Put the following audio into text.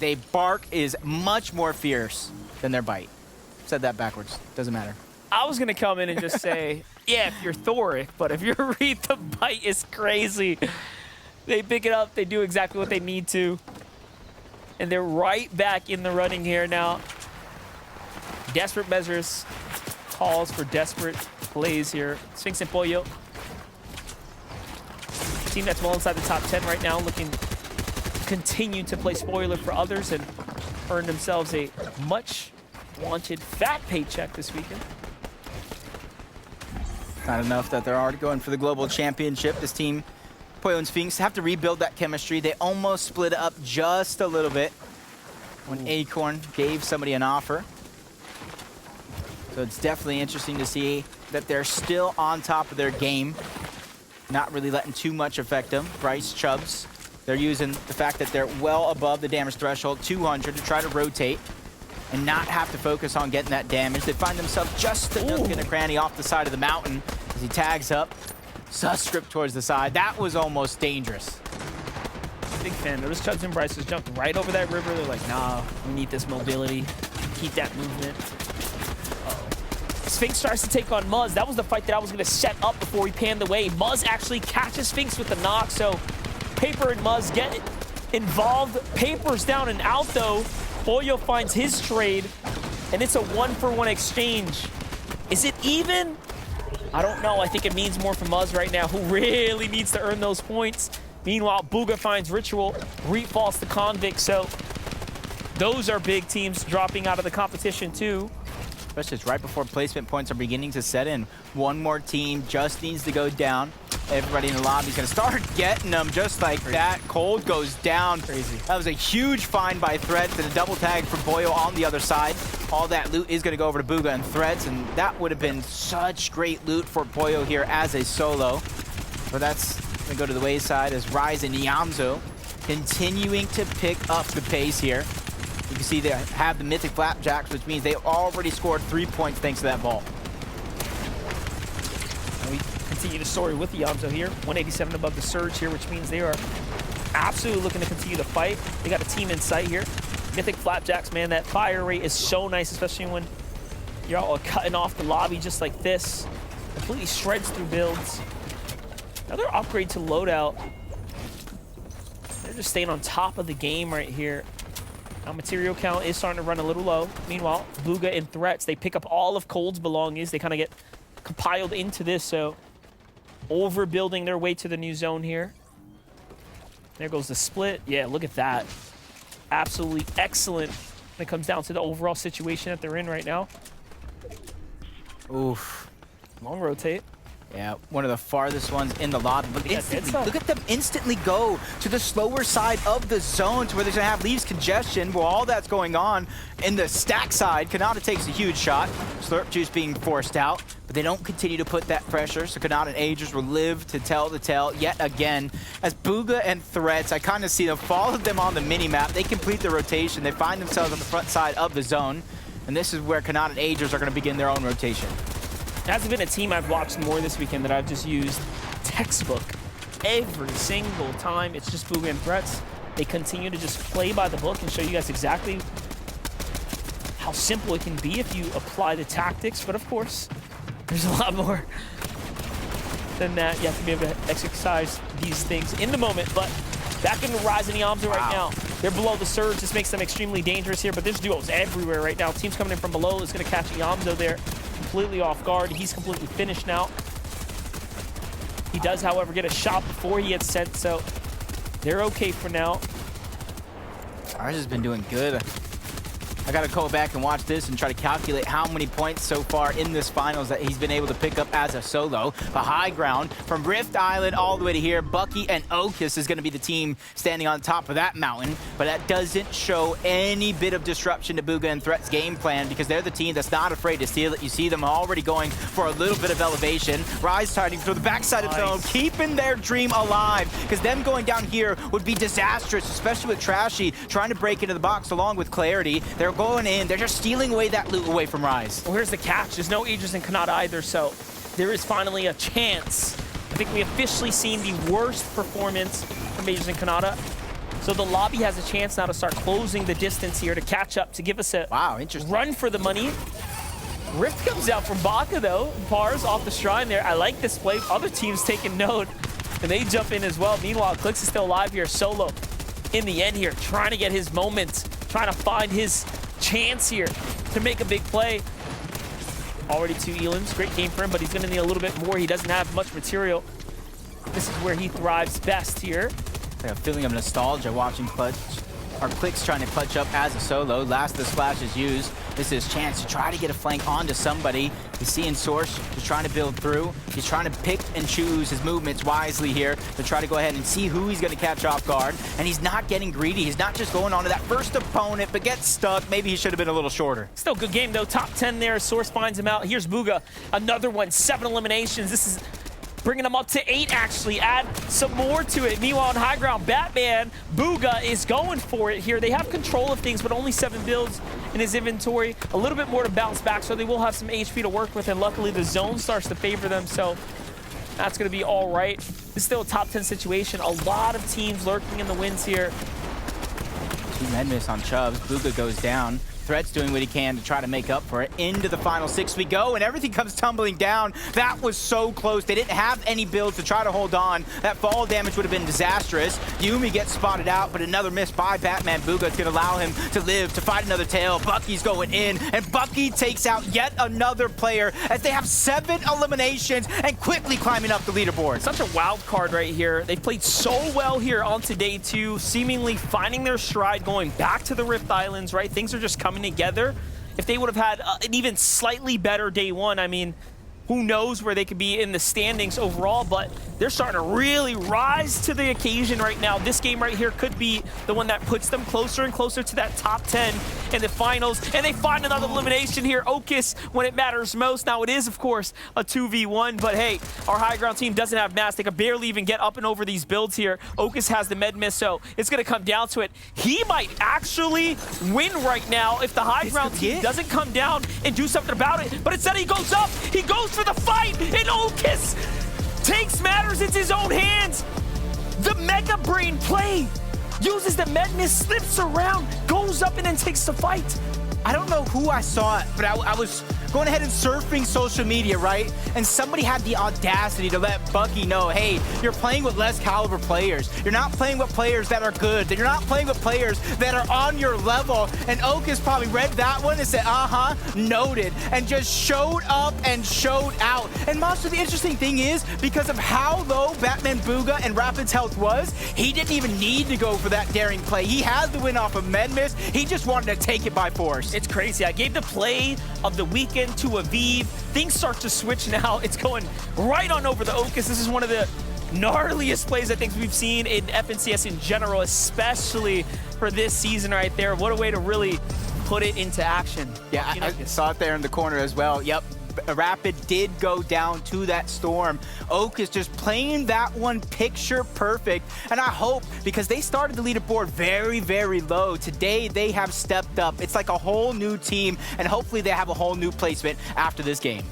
They bark is much more fierce than their bite. Said that backwards. Doesn't matter. I was going to come in and just say, yeah, if you're Thoric, but if you're Reed, the bite is crazy. They pick it up. They do exactly what they need to. And they're right back in the running here now. Desperate measures calls for desperate plays here. Sphinx and Pollo. Team that's well inside the top 10 right now, looking to continue to play spoiler for others and earn themselves a much wanted fat paycheck this weekend. Not enough that they're already going for the global championship. This team, Pollo and Sphinx, have to rebuild that chemistry. They almost split up just a little bit when Acorn gave somebody an offer. So it's definitely interesting to see that they're still on top of their game, not really letting too much affect them. Bryce, Chubbs, they're using the fact that they're well above the damage threshold, 200, to try to rotate and not have to focus on getting that damage. They find themselves just a nook and a cranny off the side of the mountain as he tags up. Suscript towards the side. That was almost dangerous. Big fan. Notice Chubbs and Bryce just jumped right over that river. They're like, nah, we need this mobility. Keep that movement. Sphinx tries to take on Muzz. That was the fight that I was going to set up before he panned away. Muzz actually catches Sphinx with the knock, so Paper and Muzz get involved. Paper's down and out, though. Pollo finds his trade, and it's a 1-for-1 exchange. Is it even? I don't know. I think it means more for Muzz right now, who really needs to earn those points. Meanwhile, Bugha finds Ritual. Reet falls to Convict, so those are big teams dropping out of the competition, too. Especially it's right before placement points are beginning to set in. One more team just needs to go down. Everybody in the lobby is going to start getting them just like that. Cold goes down. Crazy. That was a huge find by Threads and a double tag for Pollo on the other side. All that loot is going to go over to Bugha and Threads, and that would have been such great loot for Pollo here as a solo. But that's going to go to the wayside as Rise and Yamzo continuing to pick up the pace here. You can see they have the Mythic Flapjacks, which means they already scored 3 points thanks to that ball. And we continue the story with the Yamzo here. 187 above the Surge here, which means they are absolutely looking to continue the fight. They got a team in sight here. Mythic Flapjacks, man, that fire rate is so nice, especially when you're all cutting off the lobby just like this. Completely shreds through builds. Another upgrade to loadout. They're just staying on top of the game right here. Now, material count is starting to run a little low. Meanwhile, Bugha and Threats, they pick up all of Cold's belongings. They kind of get compiled into this, so overbuilding their way to the new zone here. There goes the split. Yeah, look at that. Absolutely excellent when it comes down to the overall situation that they're in right now. Oof. Long rotate. Yeah, one of the farthest ones in the lobby. But look at them instantly go to the slower side of the zone to where they're going to have Leaves congestion while all that's going on. In the stack side, Kanata takes a huge shot. Slurp Juice being forced out, but they don't continue to put that pressure, so Kanata and Agers will live to tell the tale yet again. As Bugha and Threats, I kind of see them, follow them on the mini-map. They complete the rotation. They find themselves on the front side of the zone, and this is where Kanata and Agers are going to begin their own rotation. Hasn't been a team I've watched more this weekend that I've just used textbook every single time. It's just Bugha and Threats. They continue to just play by the book and show you guys exactly how simple it can be if you apply the tactics. But of course, there's a lot more than that. You have to be able to exercise these things in the moment. But back into Rise and Yamzo right now. They're below the Surge. This makes them extremely dangerous here, but there's duos everywhere right now. Teams coming in from below is going to catch Yamzo there completely off guard. He's completely finished now. He does, however, get a shot before he gets sent, so they're okay for now. Ours has been doing good. I got to go back and watch this and try to calculate how many points so far in this finals that he's been able to pick up as a solo. The high ground from Rift Island all the way to here. Bucky and Okus is going to be the team standing on top of that mountain, but that doesn't show any bit of disruption to Bugha and Threat's game plan because they're the team that's not afraid to steal it. You see them already going for a little bit of elevation. Rise targeting for the backside of the zone, keeping their dream alive because them going down here would be disastrous, especially with Trashy trying to break into the box along with Clarity. They're going in. They're just stealing away that loot away from Rise. Well, here's the catch. There's no Aegis in Kanata either, so there is finally a chance. I think we officially seen the worst performance from Aegis in Kanata So the lobby has a chance now to start closing the distance here to catch up, to give us a Interesting. run for the money. Rift comes out from Baka, though. Pars off the shrine there. I like this play. Other teams taking note, and they jump in as well. Meanwhile, Clix is still alive here. Solo in the end here, trying to get his moment, trying to find his chance here to make a big play. Already 2 elims. Great game for him, but he's going to need a little bit more. He doesn't have much material. This is where he thrives best here. I have a feeling of nostalgia watching Clutch, or Clix trying to clutch up as a solo. Last of the splash is used. This is his chance to try to get a flank onto somebody. He's seeing Source. He's trying to build through. He's trying to pick and choose his movements wisely here to try to go ahead and see who he's going to catch off guard. And he's not getting greedy. He's not just going onto that first opponent, but gets stuck. Maybe he should have been a little shorter. Still good game, though. Top 10 there. Source finds him out. Here's Bugha. Another one. 7 eliminations. This is bringing them up to 8, actually. Add some more to it. Meanwhile, on high ground, Batman, Bugha is going for it here. They have control of things, but only 7 builds in his inventory. A little bit more to bounce back, so they will have some HP to work with, and luckily the zone starts to favor them, so that's going to be all right. It's still a top 10 situation. A lot of teams lurking in the wins here. Team Edmis on Chubbs. Bugha goes down. Threat's doing what he can to try to make up for it. Into the final 6 we go, and everything comes tumbling down. That was so close. They didn't have any builds to try to hold on. That fall damage would have been disastrous. Yuumi gets spotted out, but another miss by Batman. Bugha's going to allow him to live, to fight another tail. Bucky's going in, and Bucky takes out yet another player as they have 7 eliminations and quickly climbing up the leaderboard. Such a wild card right here. They've played so well here onto day 2, seemingly finding their stride, going back to the Rift Islands, right? Things are just coming together. If they would have had an even slightly better day 1, I mean, who knows where they could be in the standings overall, but they're starting to really rise to the occasion right now. This game right here could be the one that puts them closer and closer to that top 10 in the finals, and they find another elimination here. Ocus, when it matters most. Now, it is, of course, a 2v1, but hey, our high ground team doesn't have mass. They could barely even get up and over these builds here. Ocus has the med miss, so it's going to come down to it. He might actually win right now if the high ground team doesn't come down and do something about it, but instead he goes up, he goes for the fight, and Ocus takes matters into his own hands. The Mega Brain play, uses the med miss, slips around, goes up, and then takes the fight. I don't know who I saw it, but I was going ahead and surfing social media, right? And somebody had the audacity to let Bucky know, hey, you're playing with less caliber players. You're not playing with players that are good. You're not playing with players that are on your level. And Ocus probably read that one and said, noted, and just showed up and showed out. And Monster, the interesting thing is, because of how low Batman Bugha and Rapid's health was, he didn't even need to go for that daring play. He had the win off of med miss. He just wanted to take it by force. It's crazy. I gave the play of the weekend to Aviv. Things start to switch now. It's going right on over the Ocus. This is one of the gnarliest plays I think we've seen in FNCS in general, especially for this season right there. What a way to really put it into action. Yeah, I saw it there in the corner as well. Yep. Rapid did go down to that storm. Ocus just playing that one picture perfect. And I hope, because they started the leaderboard very, very low, today they have stepped up. It's like a whole new team, and hopefully they have a whole new placement after this game.